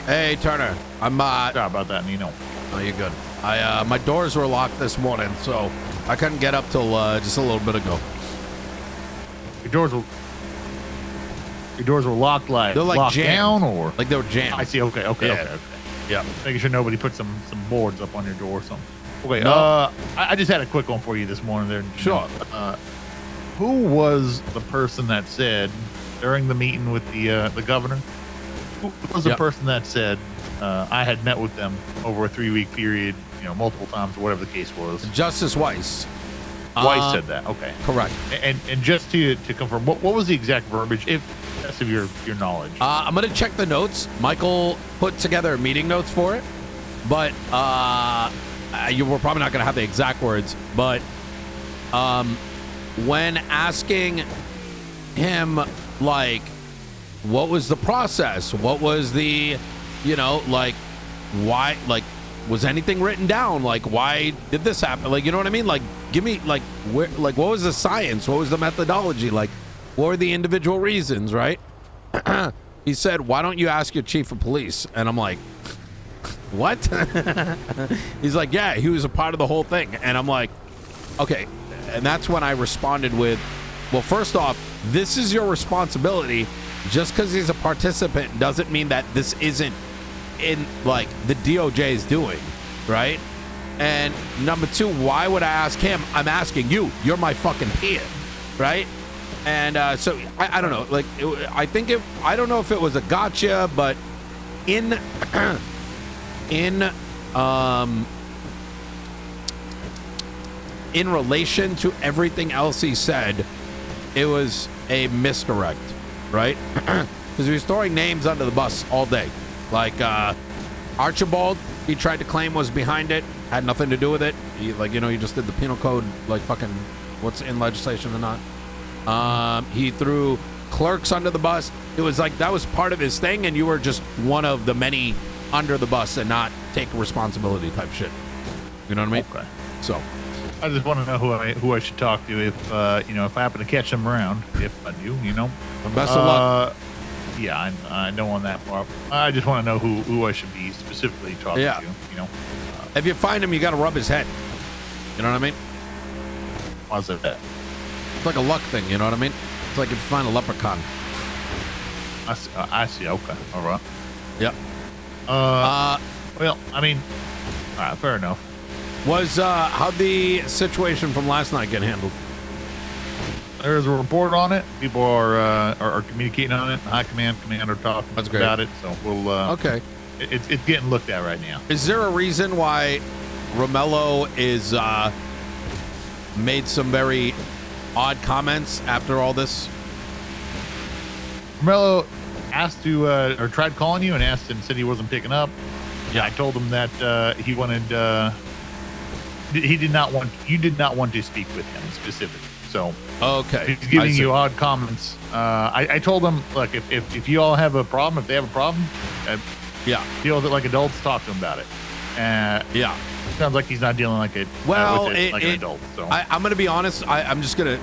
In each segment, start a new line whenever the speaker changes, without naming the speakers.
Hey, Turner. I'm
Sorry about that, Nino.
Oh, you're good. My doors were locked this morning, so I couldn't get up till just a little bit ago.
Your doors were locked, like
they're like
locked
jammed.
down, or
like they were jammed.
I see. Okay.
Yeah.
Making sure nobody put some boards up on your door or something. Okay.
No.
I just had a quick one for you this morning. There.
Sure.
Who was the person that said during the meeting with the governor? Who was the person that said I had met with them over a 3-week period, multiple times, or whatever the case was?
Justice Wiess.
Wiess said that. Okay.
Correct.
And just to confirm, what was the exact verbiage, if best of your knowledge?
I'm gonna check the notes. Michael put together meeting notes for it, but you were probably not gonna have the exact words. But when asking him, like, what was the process? What was the, why, like, was anything written down? Like, why did this happen? Like, you know what I mean? Like, give me, like, where, like, what was the science? What was the methodology? Like, what were the individual reasons, right? He said, why don't you ask your chief of police? And I'm like, what? He's like, yeah, he was a part of the whole thing. And I'm like, okay. And that's when I responded with, well, first off, this is your responsibility. Just because he's a participant doesn't mean that this isn't in, like, the DOJ is doing, right? And number two, why would I ask him? I'm asking you. You're my fucking peer, right? And so I don't know. Like, I don't know if it was a gotcha, but in relation to everything else he said, it was a misdirect, right? Because he was throwing names under the bus all day. Like Archibald, he tried to claim was behind it, had nothing to do with it. He, like, he just did the penal code, like fucking what's in legislation or not. He threw clerks under the bus. It was like that was part of his thing, and you were just one of the many under the bus and not take responsibility type shit. You know what I mean? Okay. So
I just want to know who I should talk to if if I happen to catch them around. If I do,
Best of luck.
Yeah, I know on that part. I just want to know who I should be specifically talking to.
If you find him, you got to rub his head. You know what I mean?
Why's that?
It's like a luck thing. You know what I mean? It's like if you find a leprechaun.
I see. Okay. All right.
Yep.
Well, I mean, all right, fair enough.
How'd the situation from last night get handled?
There's a report on it. People are communicating on it. High command, commander talking about it. So we'll.
Okay.
It's getting looked at right now.
Is there a reason why Romello is made some very odd comments after all this?
Romello asked to or tried calling you and asked and said he wasn't picking up. Yeah, I told him that he wanted. You did not want to speak with him specifically. So
okay,
he's giving you odd comments. I told him, look, if you all have a problem, if they have a problem, deal with it like adults. Talk to him about it. Sounds like he's not dealing like it. With it like an adult. So
I'm gonna be honest. I'm just gonna,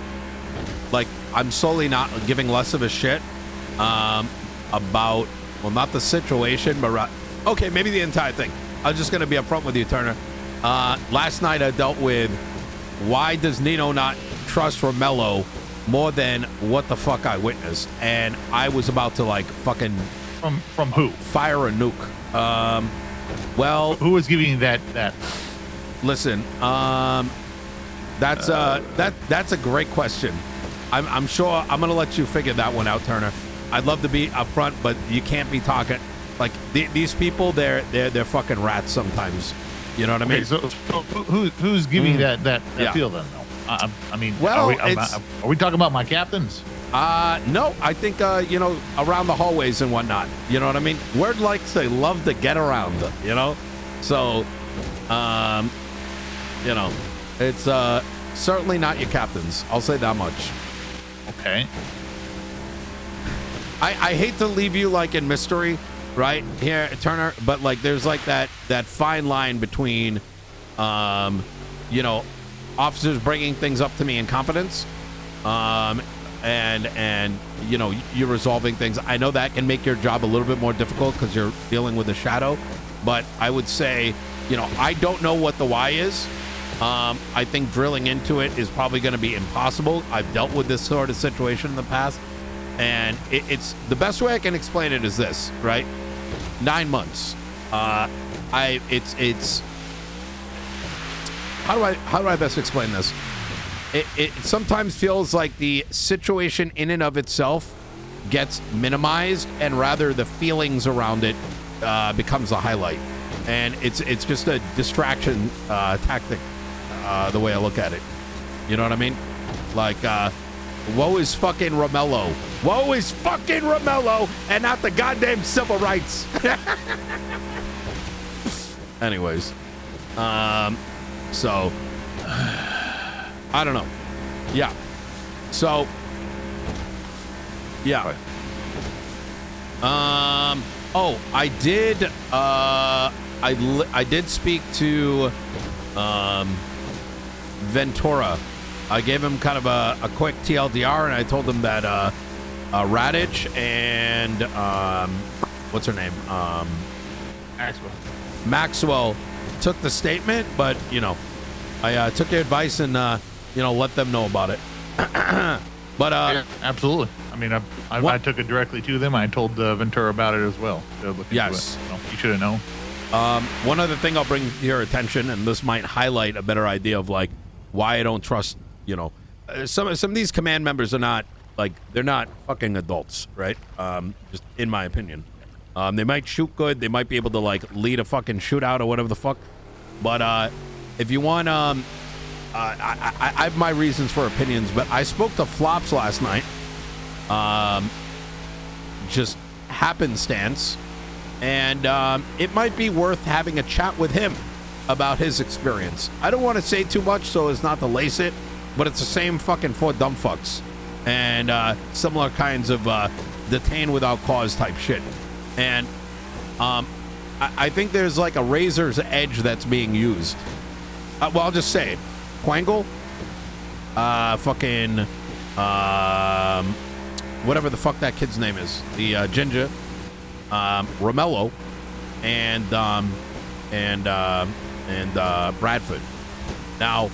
like, I'm slowly not giving less of a shit about, well, not the situation, but okay, maybe the entire thing. I'm just gonna be upfront with you, Turner. Last night I dealt with, why does Nino not trust Romello more than what the fuck I witnessed? And I was about to, like, fucking
from who?
Fire a nuke. Well,
who was giving you that?
Listen, that's a great question. I'm sure I'm gonna let you figure that one out, Turner. I'd love to be upfront, but you can't be talking like these people. They're fucking rats sometimes. You know what I mean?
So who's giving you that feel then? Though? I mean,
well,
are we talking about my captains?
No, I think around the hallways and whatnot. You know what I mean? Word likes they love to get around. So it's certainly not your captains. I'll say that much.
Okay.
I hate to leave you like in mystery right here, Turner, but like there's like that fine line between officers bringing things up to me in confidence and you know, you're resolving things. I know that can make your job a little bit more difficult because you're dealing with a shadow, but I would say, you know, I don't know what the why is. I think drilling into it is probably going to be impossible. I've dealt with this sort of situation in the past, and it's the best way I can explain it is this, right? 9 months. It's how do I best explain this? It sometimes feels like the situation in and of itself gets minimized, and rather the feelings around it becomes a highlight, and it's just a distraction tactic, the way I look at it. You know what I mean? Like, woe is fucking Romello. Woe is fucking Romello, and not the goddamn civil rights. Anyways, so I don't know. Yeah. So yeah. Oh, I did. I did speak to Ventura. I gave him kind of a quick TLDR, and I told him that Radich and what's her name? Maxwell took the statement, but you know, I took your advice and you know, let them know about it. But
yeah, absolutely. I mean, I took it directly to them. I told Ventura about it as well.
Yes,
you should have known.
One other thing I'll bring to your attention, and this might highlight a better idea of like why I don't trust. You know, some of these command members are not like, they're not fucking adults, right? Just in my opinion. They might shoot good. They might be able to like lead a fucking shootout or whatever the fuck. But if you want, I have my reasons for opinions. But I spoke to Flops last night. Just happenstance, and it might be worth having a chat with him about his experience. I don't want to say too much so as not to lace it, but it's the same fucking four dumb fucks and similar kinds of detain without cause type shit. And I think there's like a razor's edge that's being used. Well, I'll just say it. Quangle, fucking whatever the fuck that kid's name is, the ginger, Romello, and Bradford. Now,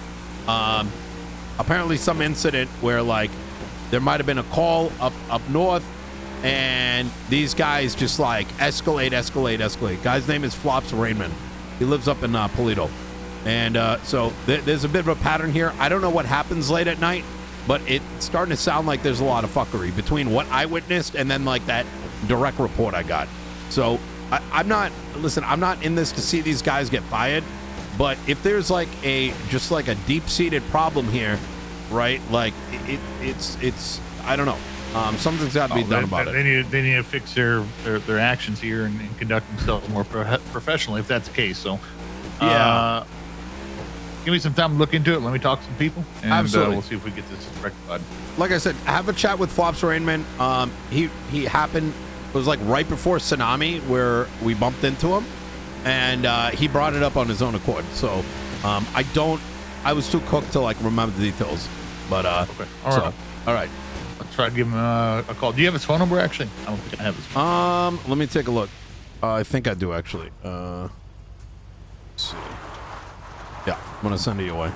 apparently some incident where like there might have been a call up north, and these guys just like escalate. Guy's name is Flops Raymond. He lives up in Polito. And so there's a bit of a pattern here. I don't know what happens late at night, but it's starting to sound like there's a lot of fuckery between what I witnessed and then like that direct report I got. So I'm not in this to see these guys get fired, but if there's like just like a deep-seated problem here, right? Like it's I don't know. Something's got to be done about it.
They need to fix their actions here and conduct themselves more professionally if that's the case. So
yeah.
Give me some time to look into it. Let me talk to some people, and
Absolutely.
We'll see if we get this rectified.
Like I said, have a chat with Flops Rainman. He happened. It was like right before tsunami where we bumped into him, and he brought it up on his own accord. So I was too cooked to like remember the details. But
okay. All right. Let's try to give him a call. Do you have his phone number? Actually, I don't think I have his phone.
Let me take a look. I think I do actually. Let's see. Yeah, I'm gonna send it your way.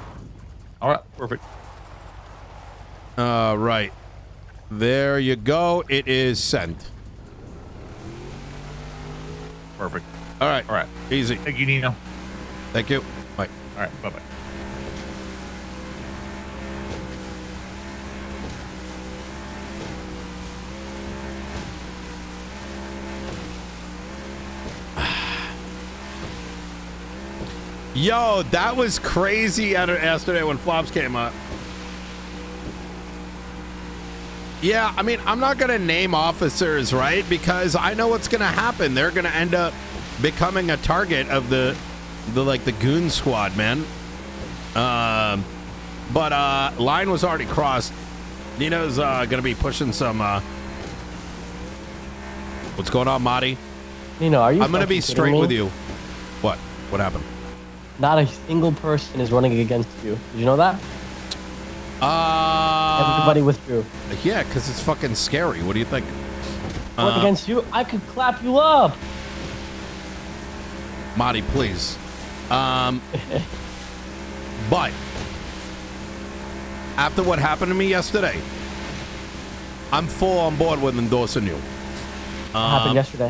All right, perfect.
Right. There you go. It is sent.
Perfect.
All right. Easy.
Thank you, Nino.
Thank you. Bye.
All right. Bye-bye.
Yo, that was crazy yesterday when Flops came up. Yeah, I mean, I'm not going to name officers, right? Because I know what's going to happen. They're going to end up becoming a target of the goon squad, man. But line was already crossed. Nino's going to be pushing some... What's going on, Marty?
Nino, are you...
I'm going to be straight with you. What? What happened?
Not a single person is running against you. Did you know that? everybody withdrew.
Yeah, because it's fucking scary. What do you think?
Going against you, I could clap you up.
Marty, please. But after what happened to me yesterday, I'm full on board with endorsing you.
What happened yesterday?